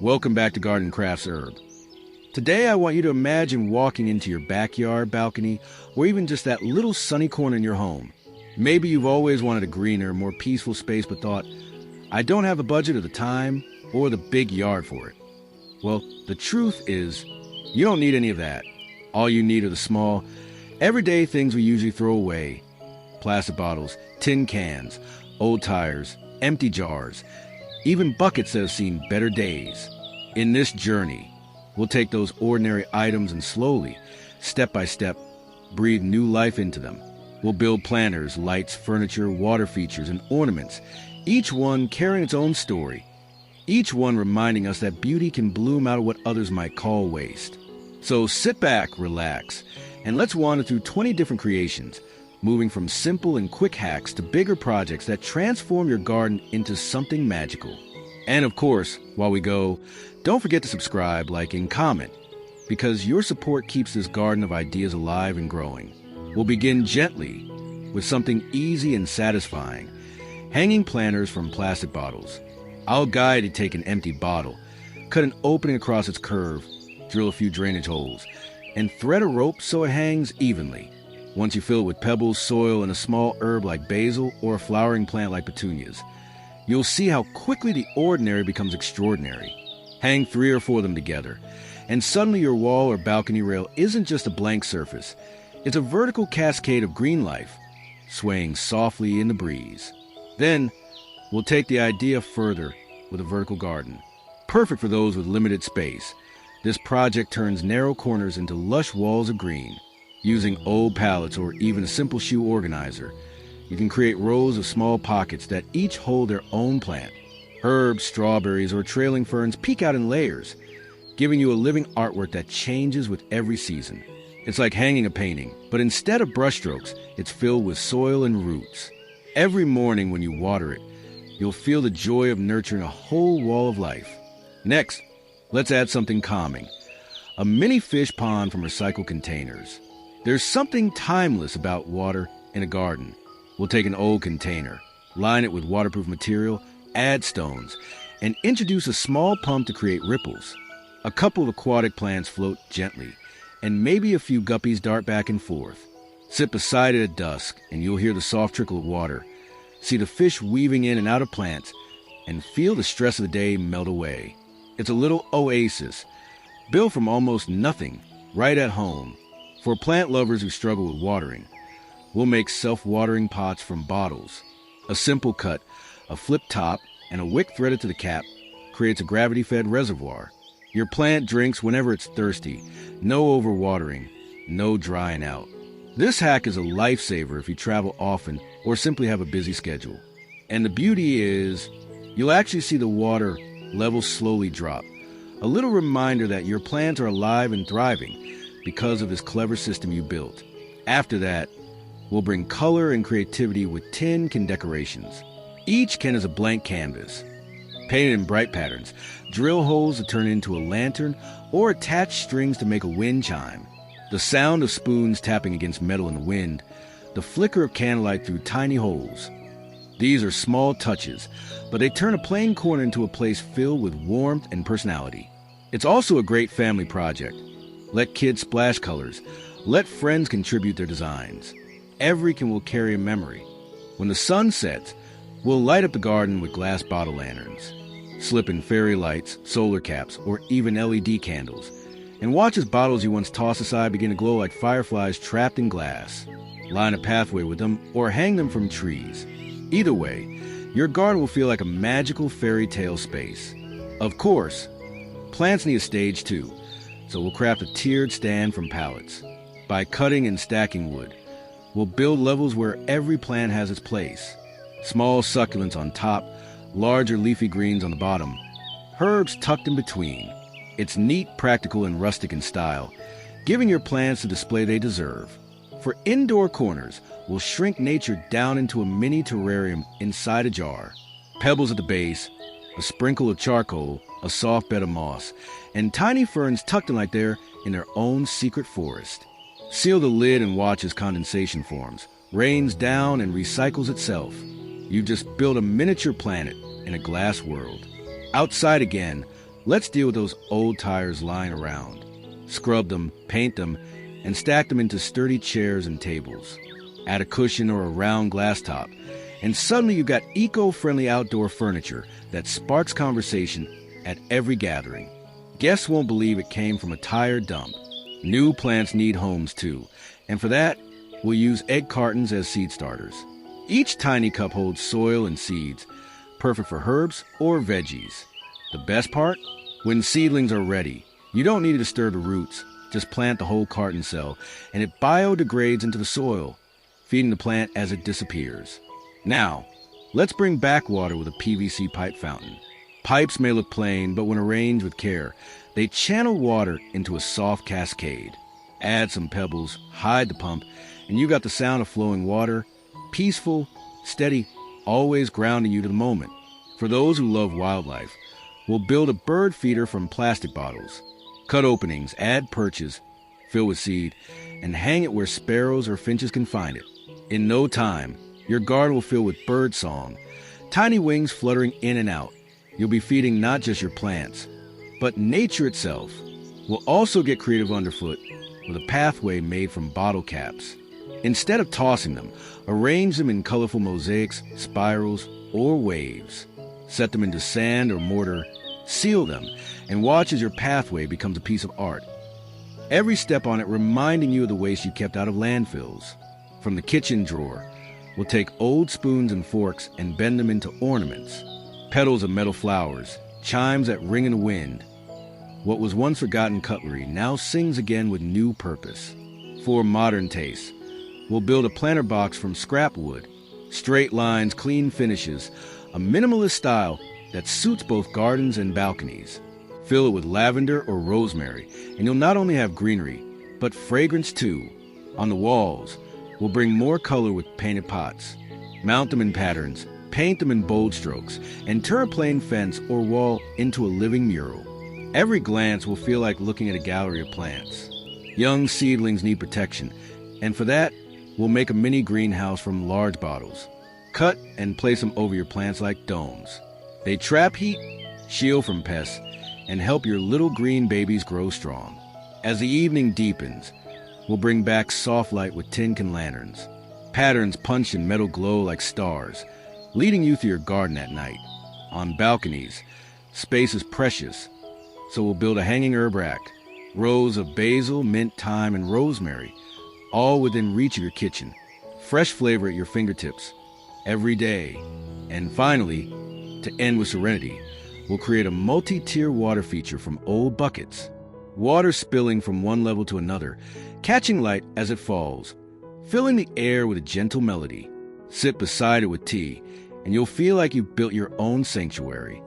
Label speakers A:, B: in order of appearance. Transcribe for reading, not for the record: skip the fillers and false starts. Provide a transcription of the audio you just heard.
A: Welcome back to Garden Crafts Herb. Today I want you to imagine walking into your backyard, balcony, or even just that little sunny corner in your home. Maybe you've always wanted a greener, more peaceful space but thought, I don't have the budget or the time or the big yard for it. Well, the truth is, you don't need any of that. All you need are the small, everyday things we usually throw away. Plastic bottles, tin cans, old tires, empty jars, even buckets that have seen better days. In this journey, we'll take those ordinary items and slowly, step by step, breathe new life into them. We'll build planters, lights, furniture, water features, and ornaments, each one carrying its own story, each one reminding us that beauty can bloom out of what others might call waste. So sit back, relax, and let's wander through 20 different creations, moving from simple and quick hacks to bigger projects that transform your garden into something magical. And of course, while we go, don't forget to subscribe, like, and comment, because your support keeps this garden of ideas alive and growing. We'll begin gently with something easy and satisfying, hanging planters from plastic bottles. I'll guide you to take an empty bottle, cut an opening across its curve, drill a few drainage holes, and thread a rope so it hangs evenly. Once you fill it with pebbles, soil, and a small herb like basil or a flowering plant like petunias, you'll see how quickly the ordinary becomes extraordinary. Hang 3 or 4 of them together, and suddenly your wall or balcony rail isn't just a blank surface. It's a vertical cascade of green life, swaying softly in the breeze. Then, we'll take the idea further with a vertical garden. Perfect for those with limited space, this project turns narrow corners into lush walls of green. Using old pallets or even a simple shoe organizer, you can create rows of small pockets that each hold their own plant. Herbs, strawberries, or trailing ferns peek out in layers, giving you a living artwork that changes with every season. It's like hanging a painting, but instead of brushstrokes, it's filled with soil and roots. Every morning when you water it, you'll feel the joy of nurturing a whole wall of life. Next, let's add something calming. A mini fish pond from recycled containers. There's something timeless about water in a garden. We'll take an old container, line it with waterproof material, add stones, and introduce a small pump to create ripples. A couple of aquatic plants float gently, and maybe a few guppies dart back and forth. Sit beside it at dusk, and you'll hear the soft trickle of water, see the fish weaving in and out of plants, and feel the stress of the day melt away. It's a little oasis, built from almost nothing, right at home. For plant lovers who struggle with watering, we'll make self-watering pots from bottles. A simple cut, a flip top, and a wick threaded to the cap creates a gravity-fed reservoir. Your plant drinks whenever it's thirsty. No overwatering, no drying out. This hack is a lifesaver if you travel often or simply have a busy schedule. And the beauty is, you'll actually see the water level slowly drop. A little reminder that your plants are alive and thriving because of this clever system you built. After that, we'll bring color and creativity with tin can decorations. Each can is a blank canvas, painted in bright patterns, drill holes to turn into a lantern, or attach strings to make a wind chime. The sound of spoons tapping against metal in the wind, the flicker of candlelight through tiny holes. These are small touches, but they turn a plain corner into a place filled with warmth and personality. It's also a great family project. Let kids splash colors. Let friends contribute their designs. Every can will carry a memory. When the sun sets, we'll light up the garden with glass bottle lanterns. Slip in fairy lights, solar caps, or even LED candles. And watch as bottles you once tossed aside begin to glow like fireflies trapped in glass. Line a pathway with them or hang them from trees. Either way, your garden will feel like a magical fairy tale space. Of course, plants need a stage too. So we'll craft a tiered stand from pallets. By cutting and stacking wood, we'll build levels where every plant has its place. Small succulents on top, larger leafy greens on the bottom, herbs tucked in between. It's neat, practical, and rustic in style, giving your plants the display they deserve. For indoor corners, we'll shrink nature down into a mini terrarium inside a jar. Pebbles at the base, a sprinkle of charcoal, a soft bed of moss, and tiny ferns tucked in like they're in their own secret forest. Seal the lid and watch as condensation forms, rains down and recycles itself. You just built a miniature planet in a glass world. Outside again, Let's deal with those old tires lying around. Scrub them, paint them, and stack them into sturdy chairs and tables. Add a cushion or a round glass top, and suddenly you've got eco-friendly outdoor furniture that sparks conversation at every gathering. Guests won't believe it came from a tire dump. New plants need homes too, and for that, we'll use egg cartons as seed starters. Each tiny cup holds soil and seeds, perfect for herbs or veggies. The best part? When seedlings are ready, you don't need to disturb the roots. Just plant the whole carton cell, and it biodegrades into the soil, feeding the plant as it disappears. Now, let's bring back water with a PVC pipe fountain. Pipes may look plain, but when arranged with care, they channel water into a soft cascade. Add some pebbles, hide the pump, and you got the sound of flowing water, peaceful, steady, always grounding you to the moment. For those who love wildlife, we'll build a bird feeder from plastic bottles. Cut openings, add perches, fill with seed, and hang it where sparrows or finches can find it. In no time, your garden will fill with bird song, tiny wings fluttering in and out. You'll be feeding not just your plants, but nature itself. We'll also get creative underfoot with a pathway made from bottle caps. Instead of tossing them, arrange them in colorful mosaics, spirals, or waves. Set them into sand or mortar, seal them, and watch as your pathway becomes a piece of art. Every step on it reminding you of the waste you kept out of landfills. From the kitchen drawer, we'll take old spoons and forks and bend them into ornaments. Petals of metal flowers, chimes that ring in the wind. What was once forgotten cutlery now sings again with new purpose. For modern taste, we'll build a planter box from scrap wood. Straight lines, clean finishes, a minimalist style that suits both gardens and balconies. Fill it with lavender or rosemary, and you'll not only have greenery, but fragrance too. On the walls, we'll bring more color with painted pots. Mount them in patterns, paint them in bold strokes, and turn a plain fence or wall into a living mural. Every glance will feel like looking at a gallery of plants. Young seedlings need protection, and for that, we'll make a mini greenhouse from large bottles. Cut and place them over your plants like domes. They trap heat, shield from pests, and help your little green babies grow strong. As the evening deepens, we'll bring back soft light with tin can lanterns. Patterns punched in metal glow like stars, leading you through your garden at night. On balconies, space is precious, so we'll build a hanging herb rack. Rows of basil, mint, thyme, and rosemary, all within reach of your kitchen. Fresh flavor at your fingertips, every day. And finally, to end with serenity, we'll create a multi-tier water feature from old buckets. Water spilling from one level to another, catching light as it falls, filling the air with a gentle melody. Sit beside it with tea, and you'll feel like you've built your own sanctuary.